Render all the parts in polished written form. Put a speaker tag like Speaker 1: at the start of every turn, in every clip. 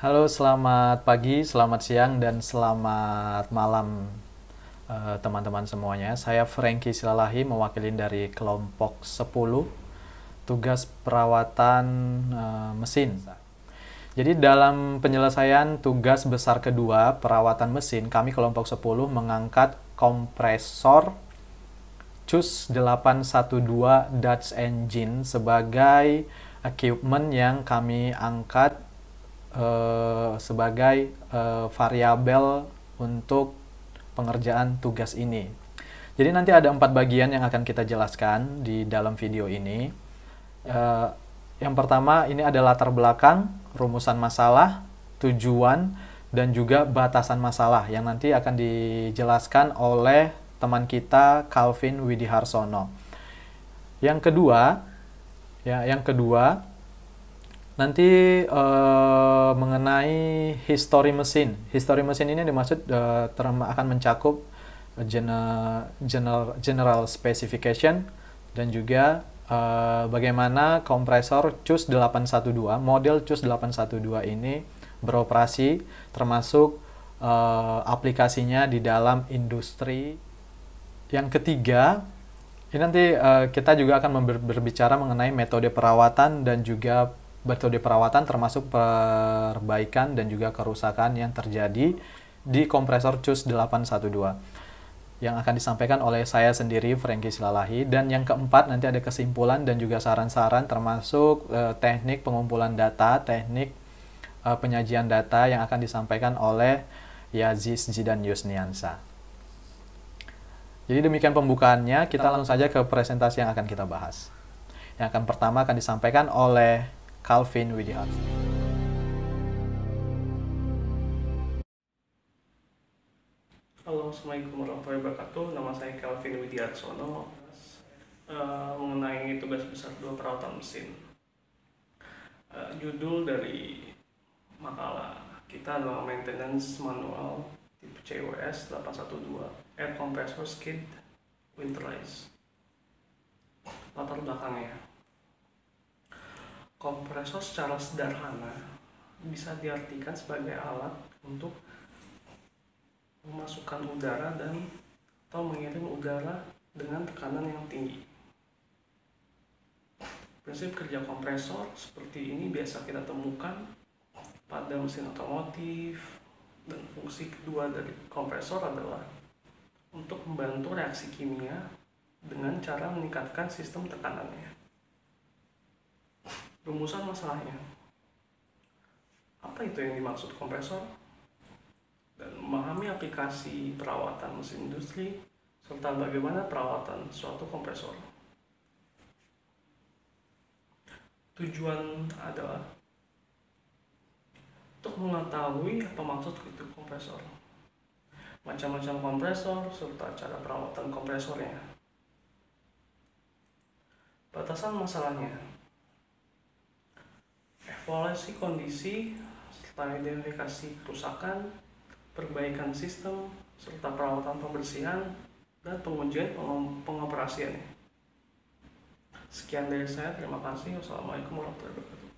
Speaker 1: Halo, selamat pagi, selamat siang, dan selamat malam teman-teman semuanya. Saya Franky Silalahi, mewakili dari kelompok 10, tugas perawatan mesin. Jadi dalam penyelesaian tugas besar kedua, perawatan mesin, kami kelompok 10 mengangkat kompresor CUS 812 Dutch Engine sebagai equipment yang kami angkat sebagai variabel untuk pengerjaan tugas ini. Jadi nanti ada 4 bagian yang akan kita jelaskan di dalam video ini. Yang pertama, ini ada latar belakang, rumusan masalah, tujuan, dan juga batasan masalah yang nanti akan dijelaskan oleh teman kita Calvin Widiharsono. Yang kedua, nanti mengenai history mesin. History mesin ini dimaksud akan mencakup general specification dan juga bagaimana kompresor CUS 812, model CUS 812 ini beroperasi, termasuk aplikasinya di dalam industri. Yang ketiga, ini nanti kita juga akan berbicara mengenai metode perawatan dan juga metode perawatan termasuk perbaikan dan juga kerusakan yang terjadi di kompresor CUS 812 yang akan disampaikan oleh saya sendiri, Franky Silalahi. Dan yang keempat, nanti ada kesimpulan dan juga saran-saran termasuk teknik pengumpulan data, teknik penyajian data yang akan disampaikan oleh Yazis Zidan Yusniansa. Jadi demikian pembukaannya, kita langsung saja ke presentasi yang akan kita bahas. Yang pertama akan disampaikan oleh Calvin Widiharsono.
Speaker 2: Halo, Assalamualaikum warahmatullahi wabarakatuh. Nama saya Calvin Widiharsono. Mengenai tugas besar 2 perawatan mesin. Judul dari makalah kita adalah Maintenance Manual tipe CWS 812 Air Compressor Skid Winterize. Latar belakangnya, kompresor secara sederhana bisa diartikan sebagai alat untuk memasukkan udara dan atau mengirim udara dengan tekanan yang tinggi. Prinsip kerja kompresor seperti ini biasa kita temukan pada mesin otomotif, dan fungsi kedua dari kompresor adalah untuk membantu reaksi kimia dengan cara meningkatkan sistem tekanannya. Rumusan masalahnya, apa itu yang dimaksud kompresor? Dan memahami aplikasi perawatan mesin industri serta bagaimana perawatan suatu kompresor. Tujuan adalah untuk mengetahui apa maksud itu kompresor, macam-macam kompresor serta cara perawatan kompresornya. Batasan masalahnya, evaluasi kondisi serta identifikasi kerusakan, perbaikan sistem, serta perawatan pembersihan, dan pengujian pengoperasiannya. Sekian dari saya, terima kasih. Wassalamualaikum warahmatullahi wabarakatuh.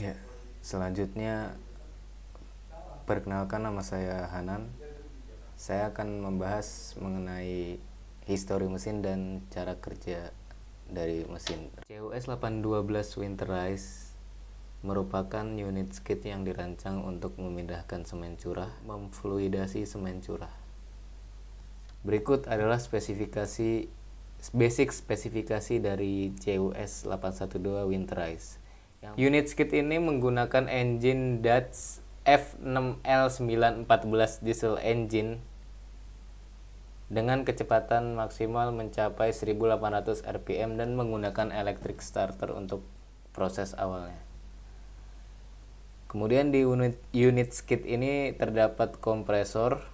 Speaker 3: Ya, selanjutnya perkenalkan, nama saya Hanan. Saya akan membahas mengenai histori mesin dan cara kerja dari mesin. CWS 812 Winterize merupakan unit skid yang dirancang untuk memindahkan semen curah, memfluidasi semen curah. Berikut adalah basic spesifikasi dari CWS 812 Winterize. Unit skid ini menggunakan engine Dutch F6L914 diesel engine dengan kecepatan maksimal mencapai 1800 rpm dan menggunakan electric starter untuk proses awalnya. Kemudian di unit skid ini terdapat kompresor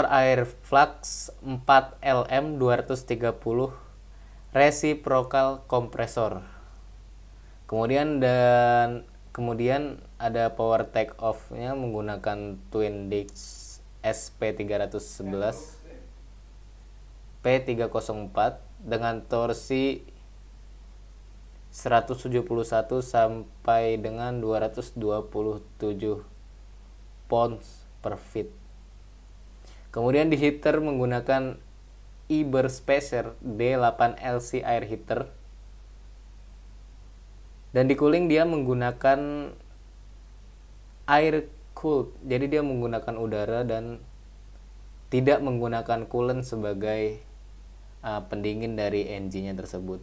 Speaker 3: air flux 4 LM 230 reciprocal kompresor. Kemudian ada power take off-nya menggunakan Twin Dix SP311 P304 dengan torsi 171 sampai dengan 227 pounds per feet. Kemudian di heater menggunakan Eberspacer D8LC air heater. Dan di cooling dia menggunakan air cooled. Jadi dia menggunakan udara dan tidak menggunakan coolant sebagai pendingin dari engine-nya tersebut.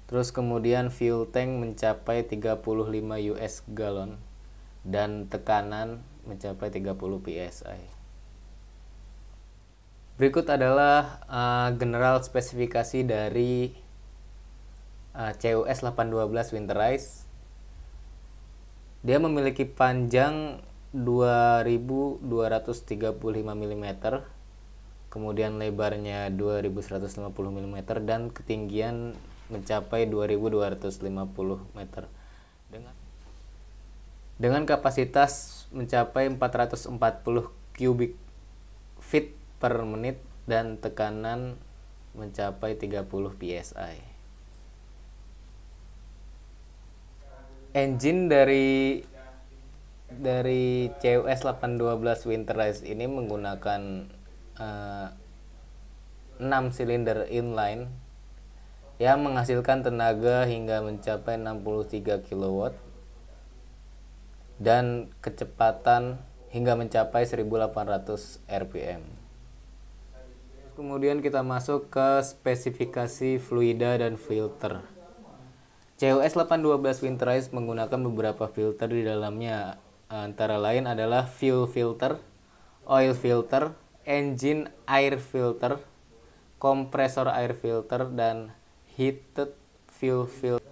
Speaker 3: Terus kemudian fuel tank mencapai 35 US gallon dan tekanan mencapai 30 psi. Berikut adalah general spesifikasi dari CUS 812 Winterize. Dia memiliki panjang 2235 mm, kemudian lebarnya 2150 mm dan ketinggian mencapai 2250 meter dengan kapasitas mencapai 440 cubic feet per menit dan tekanan mencapai 30 psi. Engine dari CUS 812 Winterize ini menggunakan 6 silinder inline yang menghasilkan tenaga hingga mencapai 63 kW dan kecepatan hingga mencapai 1800 rpm. Kemudian kita masuk ke spesifikasi fluida dan filter. CUS 812 Winterize menggunakan beberapa filter di dalamnya, antara lain adalah fuel filter, oil filter, engine air filter, kompresor air filter, dan heated fuel filter.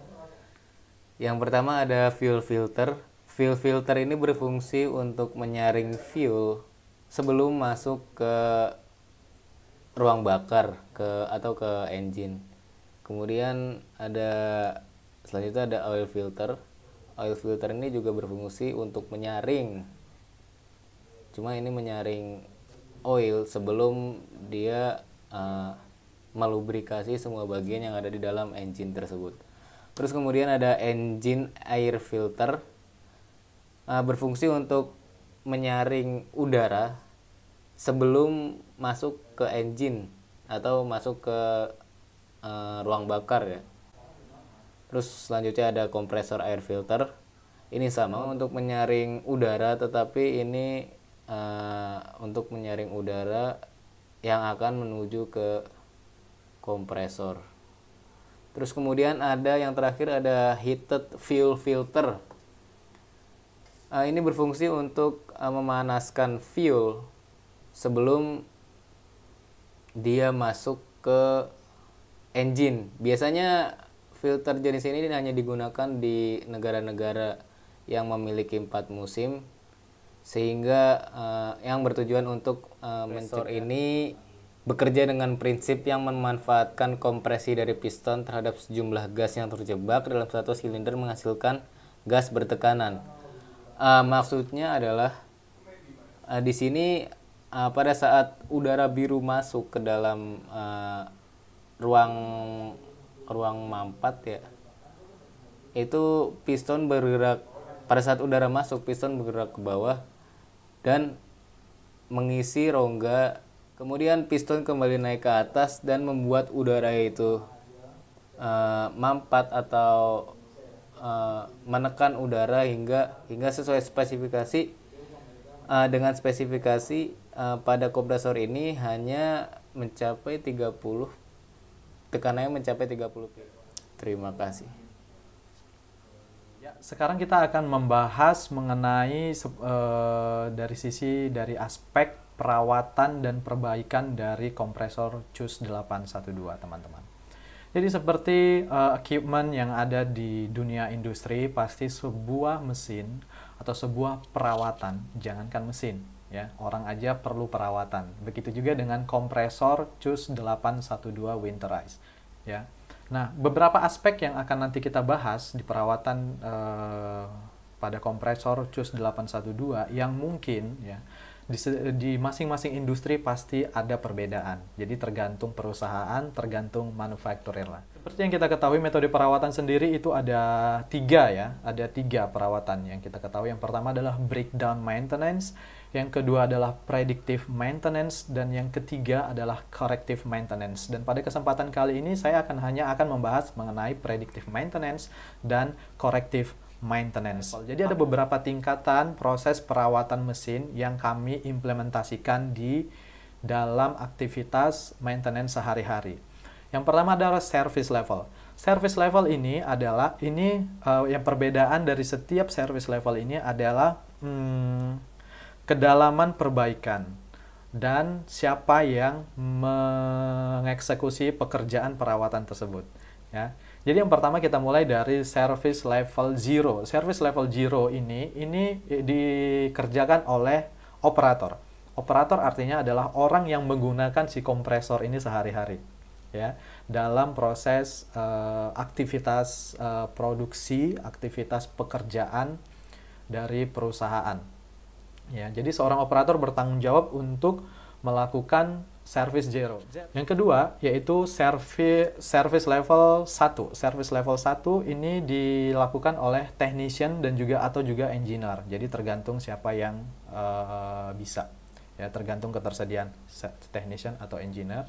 Speaker 3: Yang pertama ada fuel filter. Fuel filter ini berfungsi untuk menyaring fuel sebelum masuk ke ruang bakar atau ke engine. Kemudian selanjutnya ada oil filter. Oil filter ini juga berfungsi untuk menyaring. Cuma ini menyaring oil sebelum dia melubrikasi semua bagian yang ada di dalam engine tersebut. Terus kemudian ada engine air filter. Berfungsi untuk menyaring udara sebelum masuk ke engine atau masuk ke ruang bakar ya. Terus selanjutnya ada kompresor air filter. Ini sama untuk menyaring udara, tetapi ini untuk menyaring udara yang akan menuju ke kompresor. Terus kemudian ada yang terakhir ada heated fuel filter. Ini berfungsi untuk memanaskan fuel sebelum dia masuk ke engine. Biasanya filter jenis ini hanya digunakan di negara-negara yang memiliki 4 musim, sehingga yang bertujuan untuk kompresor ini bekerja dengan prinsip yang memanfaatkan kompresi dari piston terhadap sejumlah gas yang terjebak dalam satu silinder menghasilkan gas bertekanan. Maksudnya adalah di sini pada saat udara biru masuk ke dalam ruang mampat ya, itu piston bergerak. Pada saat udara masuk, piston bergerak ke bawah dan mengisi rongga. Kemudian piston kembali naik ke atas dan membuat udara itu mampat atau menekan udara hingga sesuai spesifikasi. Dengan spesifikasi pada kompresor ini hanya mencapai 30, tekanannya mencapai 30. Terima kasih.
Speaker 1: Ya, sekarang kita akan membahas mengenai dari aspek perawatan dan perbaikan dari kompresor CUS 812, teman-teman. Jadi seperti equipment yang ada di dunia industri, pasti sebuah mesin atau sebuah perawatan, jangankan mesin, ya, orang aja perlu perawatan. Begitu juga dengan kompresor CUS 812 Winterize, ya. Nah, beberapa aspek yang akan nanti kita bahas di perawatan pada kompresor CUS 812 yang mungkin ya di masing-masing industri pasti ada perbedaan. Jadi tergantung perusahaan, tergantung manufakturer lah. Seperti yang kita ketahui, metode perawatan sendiri itu ada 3 ya. Ada 3 perawatan yang kita ketahui. Yang pertama adalah breakdown maintenance, yang kedua adalah predictive maintenance, dan yang ketiga adalah corrective maintenance. Dan pada kesempatan kali ini saya hanya akan membahas mengenai predictive maintenance dan corrective maintenance. Jadi ada beberapa tingkatan proses perawatan mesin yang kami implementasikan di dalam aktivitas maintenance sehari-hari. Yang pertama adalah service level. Service level ini adalah yang perbedaan dari setiap service level ini adalah kedalaman perbaikan dan siapa yang mengeksekusi pekerjaan perawatan tersebut, ya. Jadi yang pertama kita mulai dari service level 0. Service level 0 ini dikerjakan oleh operator. Operator artinya adalah orang yang menggunakan si kompresor ini sehari-hari, ya, dalam proses aktivitas produksi, aktivitas pekerjaan dari perusahaan. Ya, jadi seorang operator bertanggung jawab untuk melakukan service 0. Yang kedua yaitu service level 1. Service level 1 ini dilakukan oleh technician dan juga engineer. Jadi tergantung siapa yang bisa. Ya, tergantung ketersediaan technician atau engineer.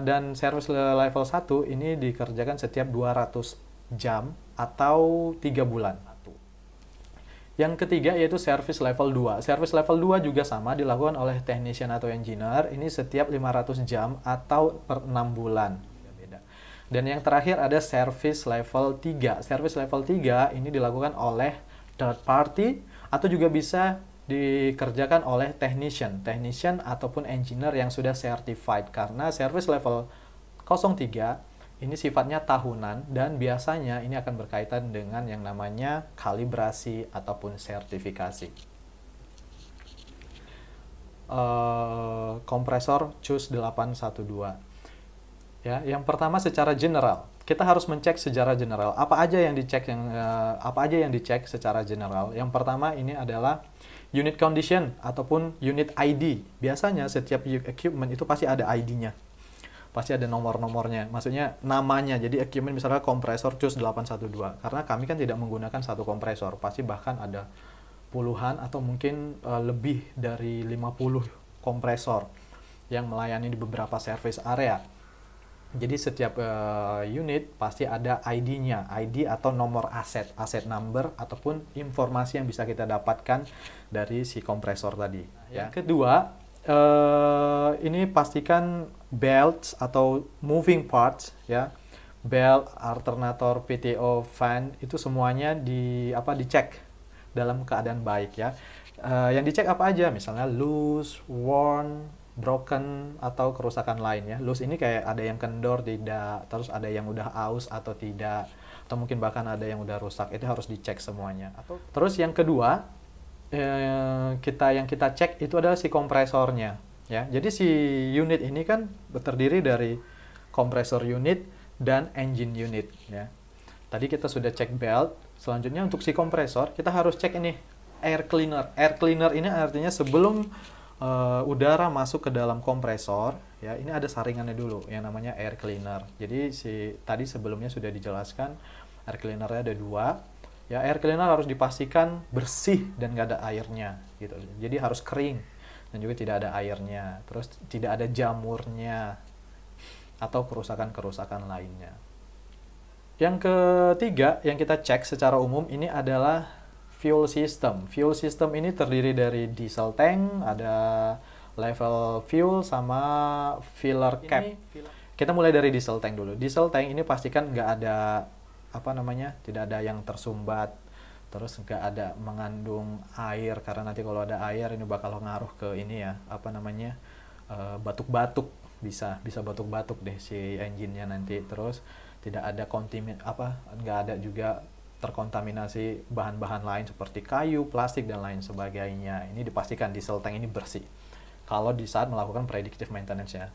Speaker 1: Dan service level 1 ini dikerjakan setiap 200 jam atau 3 bulan. Yang ketiga yaitu service level 2. Service level 2 juga sama dilakukan oleh technician atau engineer. Ini setiap 500 jam atau per 6 bulan. Dan yang terakhir ada service level 3. Service level 3 ini dilakukan oleh third party atau juga bisa dikerjakan oleh technician ataupun engineer yang sudah certified. Karena service level 03 ini sifatnya tahunan dan biasanya ini akan berkaitan dengan yang namanya kalibrasi ataupun sertifikasi. Kompresor CUS 812. Ya, yang pertama secara general, kita harus mencek secara general apa aja yang dicek secara general. Yang pertama ini adalah unit condition ataupun unit ID. Biasanya setiap equipment itu pasti ada ID-nya. Pasti ada nomor-nomornya, maksudnya namanya. Jadi equipment misalnya kompresor CUS 812, karena kami kan tidak menggunakan satu kompresor, pasti bahkan ada puluhan atau mungkin lebih dari 50 kompresor yang melayani di beberapa service area. Jadi setiap unit pasti ada ID-nya, ID atau nomor asset number ataupun informasi yang bisa kita dapatkan dari si kompresor tadi. Ya. Kedua, ini pastikan belts atau moving parts, ya, belt, alternator, PTO, fan itu semuanya dicek dalam keadaan baik, ya. Yang dicek apa aja, misalnya loose, worn, broken atau kerusakan lain, ya. Loose ini kayak ada yang kendor tidak, terus ada yang udah aus atau tidak, atau mungkin bahkan ada yang udah rusak, itu harus dicek semuanya. Terus yang kedua yang kita cek itu adalah si kompresornya, ya. Jadi si unit ini kan terdiri dari kompresor unit dan engine unit, ya. Tadi kita sudah cek belt. Selanjutnya untuk si kompresor kita harus cek ini air cleaner. Air cleaner ini artinya sebelum udara masuk ke dalam kompresor, ya, ini ada saringannya dulu yang namanya air cleaner. Jadi tadi sebelumnya sudah dijelaskan air cleanernya ada 2. Ya, air cleaner harus dipastikan bersih dan nggak ada airnya, gitu. Jadi harus kering dan juga tidak ada airnya. Terus tidak ada jamurnya atau kerusakan-kerusakan lainnya. Yang ketiga yang kita cek secara umum ini adalah fuel system. Fuel system ini terdiri dari diesel tank, ada level fuel sama filler cap. Kita mulai dari diesel tank dulu. Diesel tank ini pastikan nggak ada tidak ada yang tersumbat, terus nggak ada mengandung air, karena nanti kalau ada air ini bakal ngaruh ke ini ya, batuk-batuk, bisa batuk-batuk deh si engine-nya nanti. Terus tidak ada nggak ada juga terkontaminasi bahan-bahan lain seperti kayu, plastik dan lain sebagainya. Ini dipastikan diesel tank ini bersih kalau di saat melakukan predictive maintenance, ya.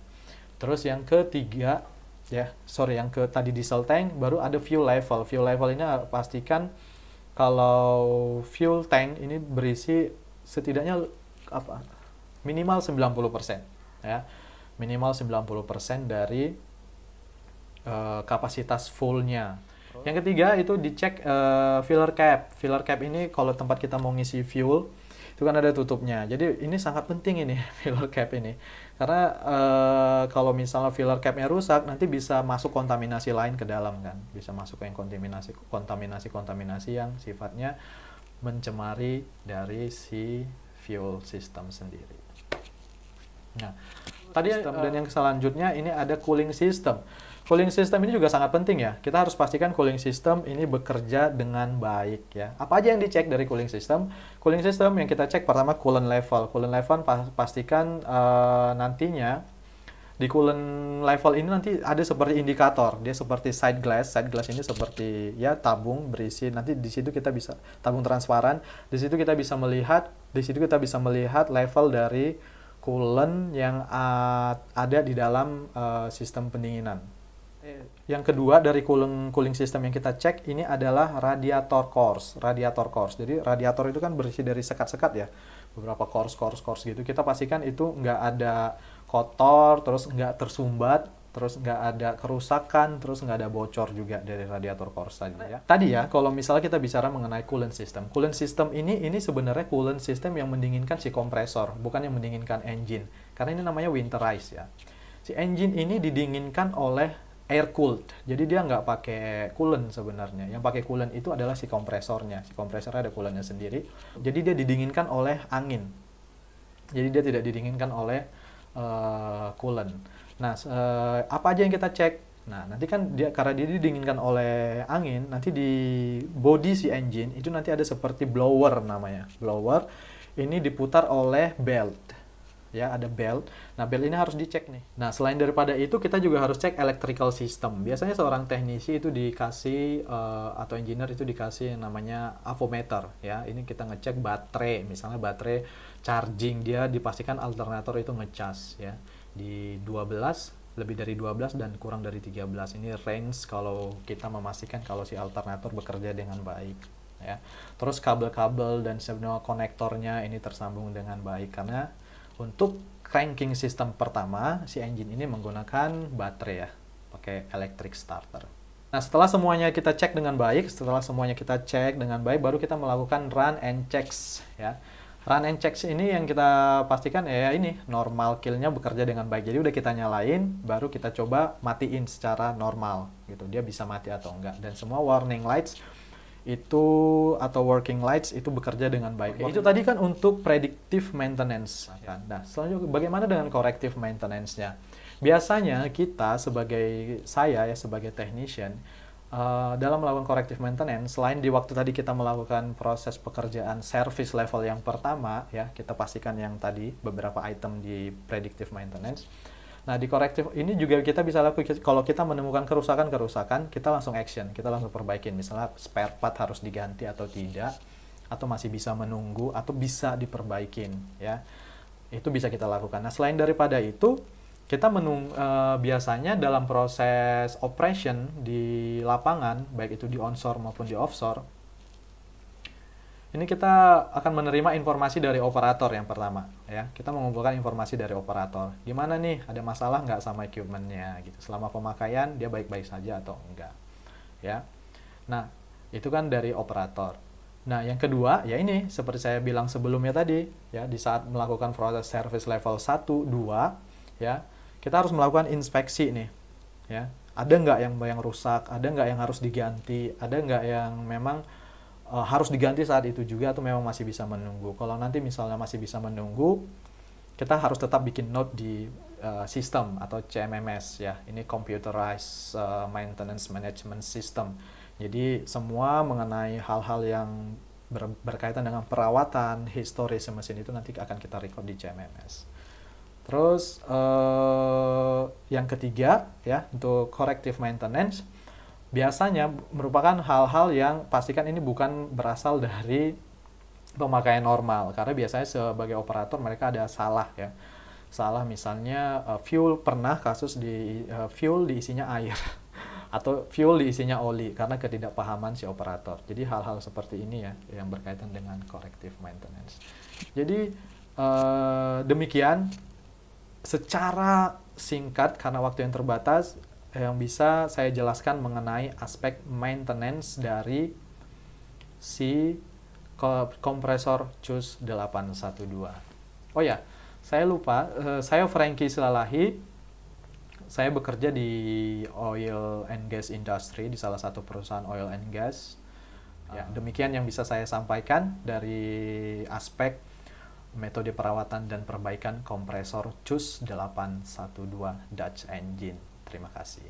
Speaker 1: Terus yang ketiga, tadi diesel tank, baru ada fuel level. Fuel level ini pastikan kalau fuel tank ini berisi setidaknya minimal 90% ya. Minimal 90% dari kapasitas fullnya. Yang ketiga itu dicek filler cap. Filler cap ini kalau tempat kita mau ngisi fuel itu kan ada tutupnya. Jadi ini sangat penting ini filler cap ini. Karena kalau misalnya filler capnya rusak nanti bisa masuk kontaminasi lain ke dalam kan. Bisa masuk ke yang kontaminasi yang sifatnya mencemari dari si fuel system sendiri. Nah, tadi dan yang selanjutnya ini ada cooling system. Cooling system ini juga sangat penting ya. Kita harus pastikan cooling system ini bekerja dengan baik ya. Apa aja yang dicek dari cooling system? Cooling system yang kita cek pertama coolant level. Coolant level pastikan nantinya di coolant level ini nanti ada seperti indikator. Dia seperti side glass. Side glass ini seperti ya tabung berisi. Nanti di situ kita bisa tabung transparan. Di situ kita bisa melihat level dari coolant yang ada di dalam sistem pendinginan. Yang kedua dari cooling system yang kita cek ini adalah radiator cores. Radiator cores. Jadi radiator itu kan berisi dari sekat-sekat ya. Beberapa cores gitu. Kita pastikan itu nggak ada kotor, terus nggak tersumbat, terus nggak ada kerusakan, terus nggak ada bocor juga dari radiator cores tadi ya. Tadi ya, kalau misalnya kita bicara mengenai coolant system. Coolant system ini sebenarnya coolant system yang mendinginkan si kompresor, bukan yang mendinginkan engine. Karena ini namanya winterize ya. Si engine ini didinginkan oleh air cooled. Jadi dia nggak pakai coolant sebenarnya. Yang pakai coolant itu adalah si kompresornya. Si kompresornya ada coolantnya sendiri. Jadi dia didinginkan oleh angin. Jadi dia tidak didinginkan oleh coolant. Nah, apa aja yang kita cek? Nah, nanti kan karena dia didinginkan oleh angin, nanti di body si engine itu nanti ada seperti blower namanya. Blower ini diputar oleh belt. Ya, ada belt. Nah, belt ini harus dicek nih. Nah, selain daripada itu, kita juga harus cek electrical system. Biasanya seorang teknisi itu dikasih, atau engineer itu dikasih yang namanya avometer. Ya, ini kita ngecek baterai. Misalnya baterai charging, dia dipastikan alternator itu ngecas. Ya, di 12, lebih dari 12 dan kurang dari 13. Ini range kalau kita memastikan kalau si alternator bekerja dengan baik. Ya. Terus kabel-kabel dan sebenarnya konektornya ini tersambung dengan baik. Karena untuk cranking system pertama, si engine ini menggunakan baterai ya, pakai electric starter. Nah, setelah semuanya kita cek dengan baik, baru kita melakukan run and checks ya. Run and checks ini yang kita pastikan ya ini normal kill-nya bekerja dengan baik. Jadi udah kita nyalain, baru kita coba matiin secara normal gitu. Dia bisa mati atau enggak. Dan semua warning lights itu atau working lights itu bekerja dengan baik. Itu tadi kan untuk predictive maintenance kan. Nah, selanjutnya bagaimana dengan corrective maintenance-nya? Biasanya kita sebagai technician dalam melakukan corrective maintenance, selain di waktu tadi kita melakukan proses pekerjaan service level yang pertama ya, kita pastikan yang tadi beberapa item di predictive maintenance. Nah, di corrective ini juga kita bisa lakukan kalau kita menemukan kerusakan, kita langsung action, kita langsung perbaikin. Misalnya spare part harus diganti atau tidak, atau masih bisa menunggu, atau bisa diperbaikin, ya. Itu bisa kita lakukan. Nah, selain daripada itu, kita biasanya dalam proses operation di lapangan, baik itu di onshore maupun di offshore, ini kita akan menerima informasi dari operator yang pertama, ya. Kita mengumpulkan informasi dari operator. Gimana nih, ada masalah nggak sama equipment-nya, gitu. Selama pemakaian, dia baik-baik saja atau enggak, ya. Nah, itu kan dari operator. Nah, yang kedua, ya ini, seperti saya bilang sebelumnya tadi, ya, di saat melakukan proses service level 1, 2, ya, kita harus melakukan inspeksi nih, ya. Ada nggak yang rusak, ada nggak yang harus diganti, ada nggak yang memang harus diganti saat itu juga atau memang masih bisa menunggu. Kalau nanti misalnya masih bisa menunggu, kita harus tetap bikin note di sistem atau CMMS ya. Ini Computerized Maintenance Management System. Jadi semua mengenai hal-hal yang berkaitan dengan perawatan, historis mesin itu nanti akan kita record di CMMS. Terus yang ketiga ya, untuk corrective maintenance biasanya merupakan hal-hal yang pastikan ini bukan berasal dari pemakaian normal, karena biasanya sebagai operator mereka ada salah ya. Salah misalnya fuel, pernah kasus di fuel diisinya air atau fuel diisinya oli karena ketidakpahaman si operator. Jadi hal-hal seperti ini ya yang berkaitan dengan corrective maintenance. Jadi Demikian secara singkat karena waktu yang terbatas yang bisa saya jelaskan mengenai aspek maintenance dari si kompresor CUS 812. Oh ya, saya lupa, saya Franky Silalahi. Saya bekerja di oil and gas industry di salah satu perusahaan oil and gas. Ya, demikian yang bisa saya sampaikan dari aspek metode perawatan dan perbaikan kompresor CUS 812 Dutch engine. Terima kasih.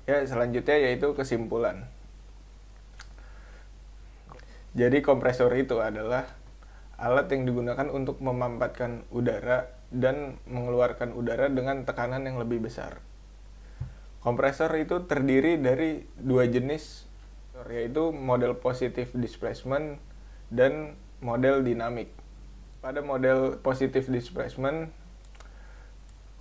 Speaker 4: Ya, selanjutnya yaitu kesimpulan. Jadi kompresor itu adalah alat yang digunakan untuk memampatkan udara dan mengeluarkan udara dengan tekanan yang lebih besar. Kompresor itu terdiri dari dua jenis, yaitu model positive displacement dan model dinamik. Pada model positive displacement,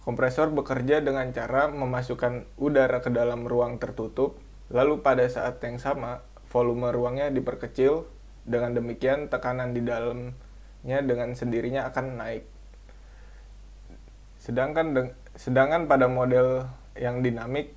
Speaker 4: kompresor bekerja dengan cara memasukkan udara ke dalam ruang tertutup, lalu pada saat yang sama, volume ruangnya diperkecil, dengan demikian tekanan di dalamnya dengan sendirinya akan naik. Sedangkan pada model yang dinamik,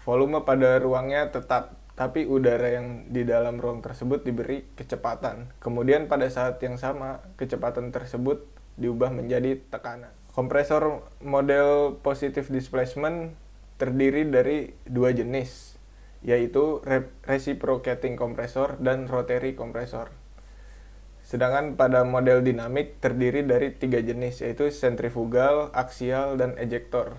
Speaker 4: volume pada ruangnya tetap, tapi udara yang di dalam ruang tersebut diberi kecepatan. Kemudian pada saat yang sama, kecepatan tersebut diubah menjadi tekanan. Kompresor model positive displacement terdiri dari dua jenis, yaitu reciprocating kompresor dan rotary kompresor. Sedangkan pada model dinamik terdiri dari tiga jenis, yaitu sentrifugal, aksial, dan ejector.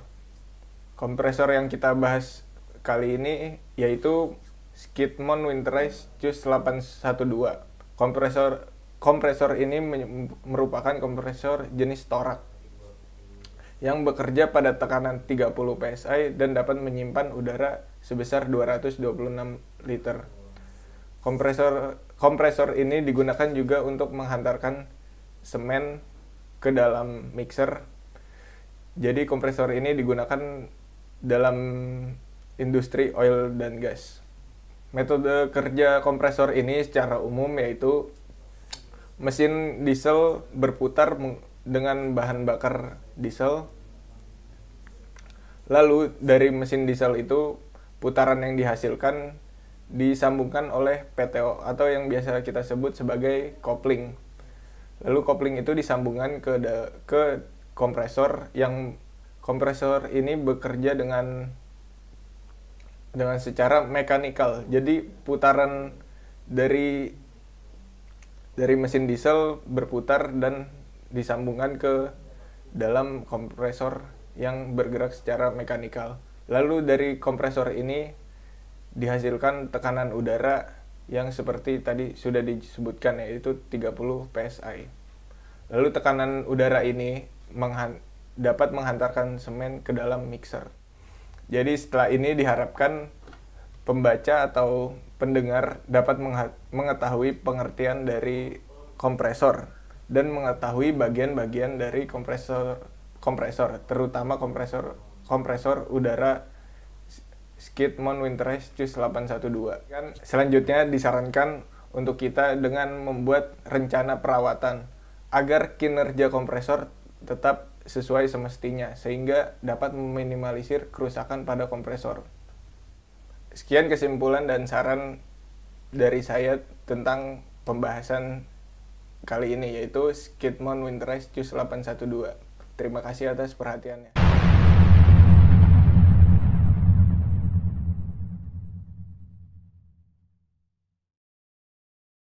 Speaker 4: Kompresor yang kita bahas kali ini yaitu Skidmont Winterize CUS 812. Kompresor ini merupakan kompresor jenis torak yang bekerja pada tekanan 30 psi dan dapat menyimpan udara sebesar 226 liter. Kompresor ini digunakan juga untuk menghantarkan semen ke dalam mixer. Jadi kompresor ini digunakan dalam industri oil dan gas. Metode kerja kompresor ini secara umum yaitu mesin diesel berputar dengan bahan bakar diesel. Lalu dari mesin diesel itu putaran yang dihasilkan disambungkan oleh PTO atau yang biasa kita sebut sebagai kopling. Lalu kopling itu disambungkan ke kompresor, yang kompresor ini bekerja dengan secara mekanikal. Jadi putaran dari mesin diesel berputar dan disambungkan ke dalam kompresor yang bergerak secara mekanikal. Lalu dari kompresor ini dihasilkan tekanan udara yang seperti tadi sudah disebutkan, yaitu 30 psi. Lalu tekanan udara ini dapat menghantarkan semen ke dalam mixer. Jadi setelah ini diharapkan pembaca atau pendengar dapat mengetahui pengertian dari kompresor dan mengetahui bagian-bagian dari kompresor, terutama kompresor udara Skidmont Winterize CUS 812. Selanjutnya disarankan untuk kita dengan membuat rencana perawatan agar kinerja kompresor tetap sesuai semestinya sehingga dapat meminimalisir kerusakan pada kompresor. Sekian kesimpulan dan saran dari saya tentang pembahasan kali ini, yaitu Skidmont Winterize CUS 812. Terima kasih atas perhatiannya.